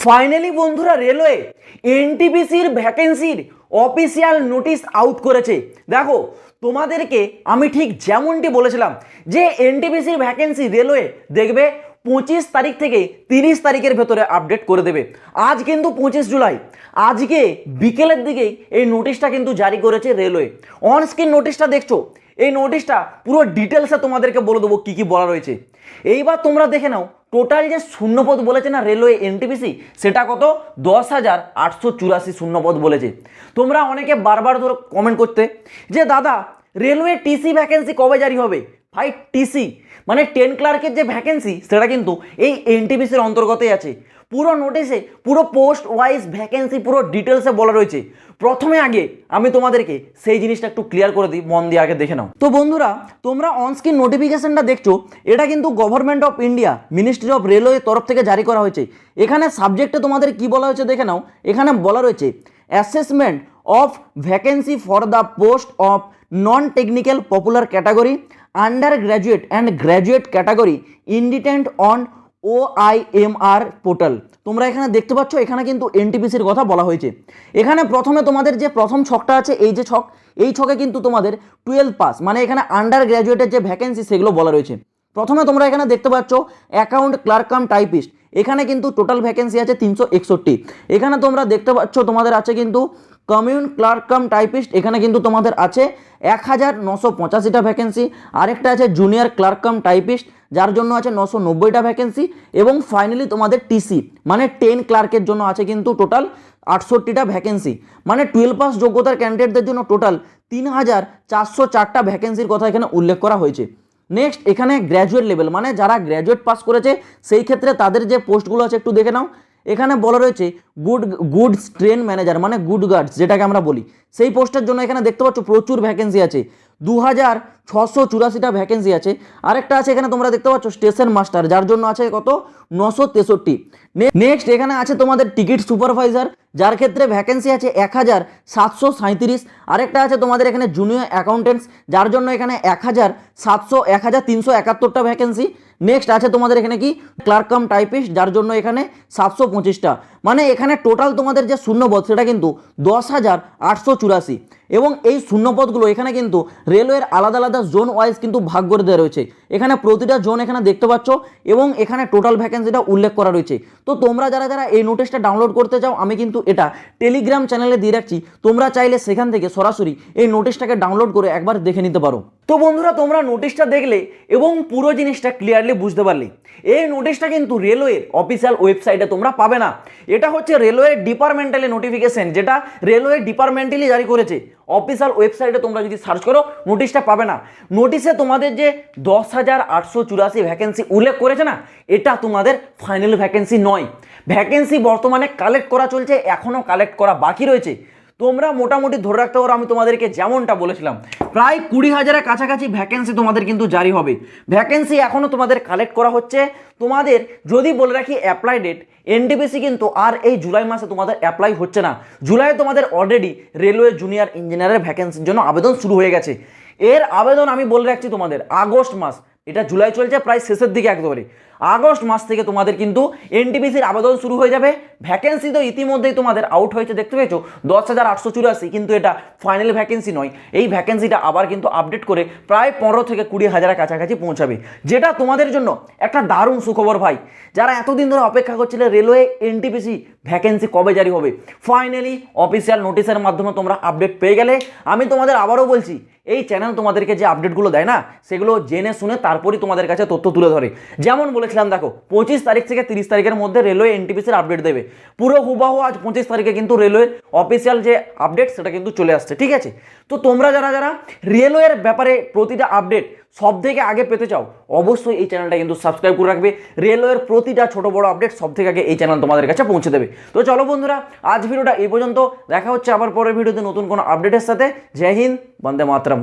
Finally বন্ধুরা railway এনটিপিসির ভ্যাকেন্সির official notice out করেছে। দেখো তোমাদেরকে আমি ঠিক যেমনটি বলেছিলাম যে এনটিপিসির ভ্যাকেন্সি রেলওয়ে দেখবে 25 তারিখ থেকে 30 তারিখের ভেতরে আপডেট করে দেবে। আজ কিন্তু 25 জুলাই, আজকে বিকেলের দিকেই এই নোটিশটা কিন্তু জারি করেছে রেলওয়ে। অন স্ক্রিন নোটিশটা দেখছো, এই নোটিশটা পুরো ডিটেলসে তোমাদেরকে বলে দেবো কী কী বলা রয়েছে। এইবার তোমরা দেখে নাও টোটাল যে শূন্যপদ বলেছে না রেলওয়ে এনটিপিসি, সেটা কত 10,884 শূন্যপদ বলেছে। তোমরা অনেকে বারবার ধরো কমেন্ট করতে যে দাদা রেলওয়ে টিসি ভ্যাকেন্সি কবে জারি হবে। ভাই টিসি মানে 10 ক্লার্কের যে ভ্যাকেন্সি সেটা কিন্তু এই এনটিপিসির অন্তর্গতই আছে। পুরো নোটিশে পুরো পোস্ট ওয়াইজ ভ্যাকেন্সি পুরো ডিটেলসে বলা রয়েছে। প্রথমে আগে আমি তোমাদেরকে সেই জিনিসটা একটু ক্লিয়ার করে দিই, মন দিয়ে আগে দেখে নাও। তো বন্ধুরা তোমরা অনস্ক্রিন নোটিফিকেশনটা দেখছো, এটা কিন্তু government of India ministry of railway তরফ থেকে জারি করা হয়েছে। এখানে সাবজেক্টে তোমাদের কি বলা হয়েছে দেখে নাও। এখানে বলা রয়েছে assessment of vacancy for the post of non technical popular category under graduate and graduate category indented on OIMR portal. তোমরা এখানে দেখতে পাচ্ছ এখানে কিন্তু এনটিপিসির কথা বলা হয়েছে। এখানে প্রথমে তোমাদের যে প্রথম ছকটা আছে, এই যে ছক, এই ছকে কিন্তু তোমাদের 12 পাস মানে এখানে আন্ডার গ্র্যাজুয়েটের যে ভ্যাকেন্সি সেগুলো বলা রয়েছে। প্রথমে তোমরা এখানে দেখতে পাচ্ছ অ্যাকাউন্ট ক্লার্ক কাম টাইপিস্ট, এখানে কিন্তু টোটাল ভ্যাকেন্সি আছে 361। এখানে তোমরা দেখতে পাচ্ছ তোমাদের আছে কিন্তু কমিউন ক্লার্ক কাম টাইপিস্ট, এখানে কিন্তু তোমাদের আছে 1985টা ভ্যাকেন্সি। আরেকটা আছে জুনিয়র ক্লার্ক কাম টাইপিস্ট, যার জন্য আছে 990টা ভ্যাকেন্সি। এবং ফাইনালি তোমাদের টিসি মানে 10 ক্লার্কের জন্য আছে কিন্তু টোটাল 68টা ভ্যাকেন্সি। মানে 12 পাস যোগ্যতার ক্যান্ডিডেটদের জন্য টোটাল 3404টা ভ্যাকেন্সির কথা এখানে উল্লেখ করা হয়েছে। নেক্সট এখানে গ্র্যাজুয়েট লেভেল মানে যারা গ্র্যাজুয়েট পাস করেছে সেই ক্ষেত্রে তাদের যে পোস্টগুলো আছে একটু দেখে নাও। এখানে বলা রয়েছে গুডস ট্রেন ম্যানেজার মানে গুড গার্ডস যেটাকে আমরা বলি, সেই পোস্টের জন্য এখানে দেখতে পাচ্ছ প্রচুর ভ্যাকেন্সি আছে, 2684টা ভ্যাকেন্সি আছে। আরেকটা আছে এখানে তোমরা দেখতে পাচ্ছ স্টেশন মাস্টার, যার জন্য আছে কত 963। নেক্সট এখানে আছে তোমাদের টিকিট সুপারভাইজার, যার ক্ষেত্রে ভ্যাকেন্সি আছে 1737। আরেকটা আছে তোমাদের এখানে জুনিয়র অ্যাকাউন্টেন্টস, যার জন্য এখানে 1371টা ভ্যাকেন্সি। নেক্সট আছে তোমাদের এখানে কি ক্লার্ক কাম টাইপিস্ট, যার জন্য এখানে 725টা। মানে এখানে টোটাল তোমাদের যে শূন্যপদ সেটা কিন্তু 10,884। এবং এই শূন্যপদগুলো এখানে কিন্তু রেলওয়ের আলাদা আলাদা জোন ওয়াইজ কিন্তু ভাগ করে দেওয়া রয়েছে। এখানে প্রতিটা জোন এখানে দেখতে পাচ্ছ এবং এখানে টোটাল ভ্যাকেন্সিটা উল্লেখ করা রয়েছে। তো তোমরা যারা যারা এই নোটিশটা ডাউনলোড করতে চাও, আমি কিন্তু এটা টেলিগ্রাম চ্যানেলে দিয়ে রাখছি, তোমরা চাইলে সেখান থেকে সরাসরি এই নোটিশটাকে ডাউনলোড করে একবার দেখে নিতে পারো। তো বন্ধুরা তোমরা নোটিশটা দেখলে এবং পুরো জিনিসটা ক্লিয়ারলি বুঝতে পারলে। এই নোটিশটা কিন্তু রেলওয়ের অফিসিয়াল ওয়েবসাইটে তোমরা পাবে না, এটা হচ্ছে রেলওয়ে ডিপার্টমেন্টালি নোটিফিকেশন, যেটা রেলওয়ে ডিপার্টমেন্টালি জারি করেছে। অফিসিয়াল ওয়েবসাইটে তোমরা যদি সার্চ করো নোটিশটা পাবে না। নোটিশে তোমাদের যে 10,884 ভ্যাকেন্সি উল্লেখ করেছে না, এটা তোমাদের ফাইনাল ভ্যাকেন্সি নয়। ভ্যাকেন্সি বর্তমানে কালেক্ট করা চলছে, এখনও কালেক্ট করা বাকি রয়েছে। তোমরা মোটামুটি ধরে রাখতে পারো আমি তোমাদেরকে যেমনটা বলেছিলাম প্রায় 20,000-এর কাছাকাছি ভ্যাকেন্সি তোমাদের কিন্তু জারি হবে। ভ্যাকেন্সি এখনও তোমাদের কালেক্ট করা হচ্ছে। তোমাদের যদি বলে রাখি অ্যাপ্লাই ডেট, এনটিপিসি কিন্তু আর এই জুলাই মাসে তোমাদের অ্যাপ্লাই হচ্ছে না। জুলাইয়ে তোমাদের অলরেডি রেলওয়ে জুনিয়র ইঞ্জিনিয়ারের ভ্যাকেন্সির জন্য আবেদন শুরু হয়ে গেছে। এর আবেদন আমি বলে রাখছি তোমাদের আগস্ট মাস, এটা জুলাই চলছে প্রায় শেষের দিকে একেবারে, আগস্ট মাস থেকে তোমাদের কিন্তু এনটিপিসির আবেদন শুরু হয়ে যাবে। ভ্যাকেন্সি তো ইতিমধ্যেই তোমাদের আউট হয়েছে, দেখতে পেয়েছো 10,884, কিন্তু এটা ফাইনাল ভ্যাকেন্সি নয়। এই ভ্যাকেন্সিটা আবার কিন্তু আপডেট করে প্রায় 15 থেকে 20,000-এর কাছাকাছি পৌঁছাবে, যেটা তোমাদের জন্য একটা দারুণ সুখবর ভাই। যারা এতদিন ধরে অপেক্ষা করছিলে রেলওয়ে এনটিপিসি ভ্যাকেন্সি কবে জারি হবে, ফাইনালি অফিসিয়াল নোটিশের মাধ্যমে তোমরা আপডেট পেয়ে গেলে। আমি তোমাদের আবারও বলছি, এই চ্যানেল তোমাদেরকে যে আপডেটগুলো দেয় না, সেগুলো জেনে শুনে তারপরই তোমাদের কাছে তথ্য তুলে ধরে। যেমন বলেছিলাম দেখো 25 তারিখ থেকে 30 তারিখের মধ্যে রেলওয়ে এনটিপিসির আপডেট দেবে। পুরো হুবাহু আজ 25 তারিখে কিন্তু রেলওয়ের অফিসিয়াল যে আপডেট সেটা কিন্তু চলে আসছে, ঠিক আছে। তো তোমরা যারা যারা রেলওয়ের ব্যাপারে প্রতিটা আপডেট সব থেকে আগে পেতে চাও, অবশ্যই এই চ্যানেলটা কিন্তু সাবস্ক্রাইব করে রাখবে। রেলওয়ের প্রতিটা ছোট বড় আপডেট সব থেকে আগে এই চ্যানেল তোমাদের কাছে পৌঁছে দেবে। তো চলো বন্ধুরা, আজ ভিডিওটা এই পর্যন্ত, দেখা হচ্ছে আবার পরের ভিডিওতে নতুন কোনো আপডেটের সাথে। জয় হিন্দ, বন্দে মাতরম।